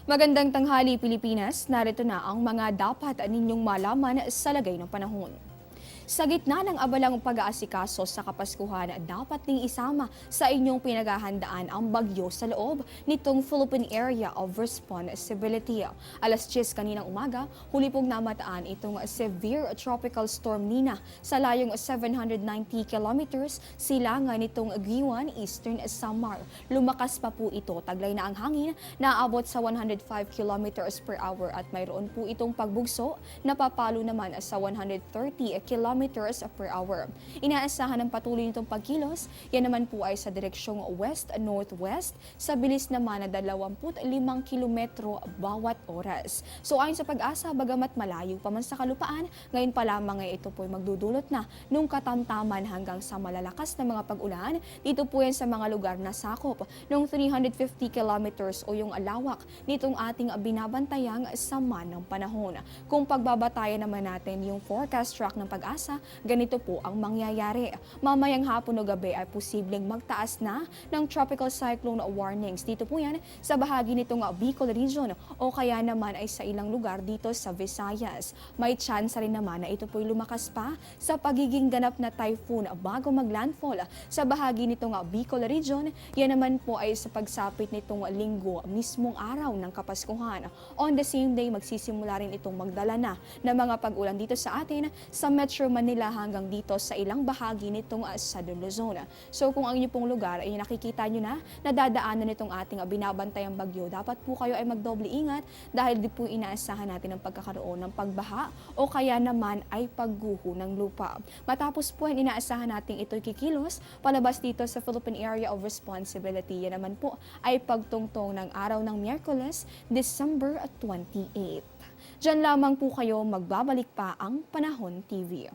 Magandang tanghali Pilipinas, narito na ang mga dapat ninyong malaman sa lagay ng panahon. Sa gitna ng abalang pag-aasikaso sa Kapaskuhan, dapat ding isama sa inyong pinaghahandaan ang bagyo sa loob nitong Philippine Area of Responsibility. Alas 10 kaninang umaga, huli pong namataan itong severe tropical storm Nina sa layong 790 kilometers silangan nitong Guiuan, Eastern Samar. Lumakas pa po ito, taglay na ang hangin na aabot sa 105 kilometers per hour at mayroon po itong pagbugso na papalo naman sa 130 kilometers per hour. Inaasahan ng patuloy nitong pagkilos, yan naman po ay sa direksyong west-northwest sa bilis naman na 25 kilometro bawat oras. So ayon sa pag-asa, bagamat malayo pa man sa kalupaan, ngayon pa lamang ay ito po ay magdudulot na nung katamtaman hanggang sa malalakas na mga pag-ulan. Dito po yan sa mga lugar na sakop ng 350 kilometers o yung alawak nitong ating binabantayang sama ng panahon. Kung pagbabatayan naman natin yung forecast track ng pag-asa, ganito po ang mangyayari. Mamayang hapon o gabi ay posibleng magtaas na ng tropical cyclone warnings. Dito po yan sa bahagi nitong Bicol region o kaya naman ay sa ilang lugar dito sa Visayas. May chance rin naman na ito po'y lumakas pa sa pagiging ganap na typhoon bago maglandfall sa bahagi nitong Bicol region. Yan naman po ay sa pagsapit nitong linggo, mismong araw ng Kapaskuhan. On the same day, magsisimula rin itong magdala na ng mga pag-ulan dito sa atin sa Metro Manila hanggang dito sa ilang bahagi nitong Southern Luzon. So kung ang inyong pong lugar ay nakikita nyo na nadadaanan nitong ating binabantayang bagyo, dapat po kayo ay magdoble ingat dahil di po inaasahan natin ang pagkakaroon ng pagbaha o kaya naman ay pagguho ng lupa. Matapos po yan, inaasahan natin ito'y kikilos palabas dito sa Philippine Area of Responsibility. Yan naman po ay pagtungtong ng araw ng Miyerkules, December 28. Diyan lamang po kayo, magbabalik pa ang Panahon TV.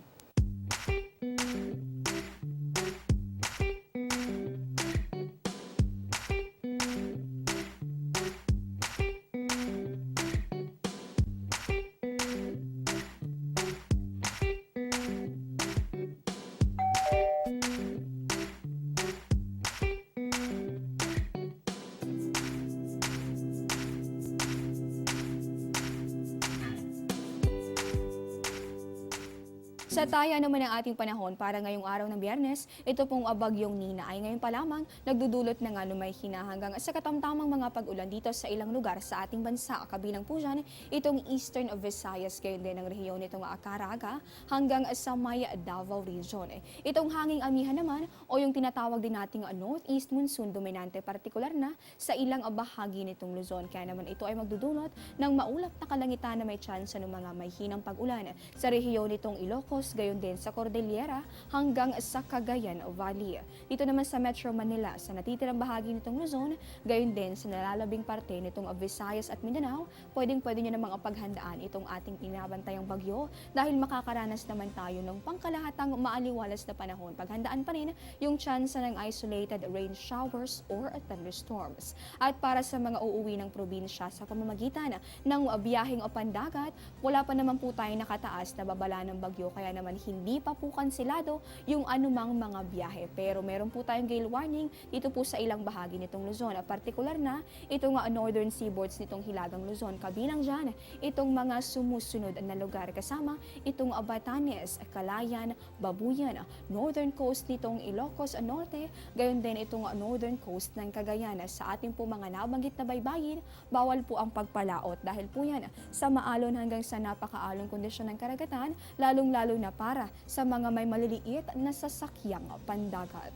Sa taya naman ng ating panahon para ngayong araw ng Biyernes, ito pong bagyong Nina ay ngayon pa lamang nagdudulot ng lumay-hina hanggang sa katamtamang mga pag-ulan dito sa ilang lugar sa ating bansa. Kabilang po dyan itong Eastern Visayas, gayon din ang rehiyon nitong Caraga hanggang sa may Davao Region. Itong hanging amihan naman o yung tinatawag din nating Northeast Monsoon dominante, partikular na sa ilang bahagi nitong Luzon. Kaya naman ito ay magdudulot ng maulap na kalangitan na may tsansa ng mga may hinang pag-ulan sa rehiyon nitong Ilocos, gayon din sa Cordillera hanggang sa Cagayan Valley. Dito naman sa Metro Manila, sa natitirang bahagi nitong Luzon, gayon din sa nalalabing parte nitong Visayas at Mindanao, pwedeng nyo namang paghandaan itong ating pinabantayang bagyo dahil makakaranas naman tayo ng pangkalahatang maaliwalas na panahon. Paghandaan pa rin yung tsansa ng isolated rain showers or thunderstorms. At para sa mga uuwi ng probinsya sa pamamagitan ng biyaheng o pandagat, wala pa naman po tayong nakataas na babala ng bagyo, kaya naman hindi pa po kansilado yung anumang mga biyahe. Pero meron po tayong gale warning dito po sa ilang bahagi nitong Luzon. Partikular na itong northern seaboards nitong Hilagang Luzon. Kabilang dyan itong mga sumusunod na lugar kasama itong Batanes, Calayan, Babuyan, northern coast nitong Ilocos Norte, gayon din itong northern coast ng Cagayan. Sa ating po mga nabanggit na baybayin, bawal po ang pagpalaot dahil po yan sa maalon hanggang sa napakaalong kondisyon ng karagatan, lalong-lalo na para sa mga may maliliit na sasakyang pandagat.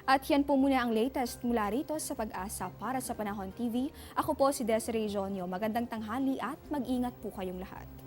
At yan po muna ang latest mula rito sa Pag-asa para sa Panahon TV. Ako po si Desiree Jonio. Magandang tanghali at mag-ingat po kayong lahat.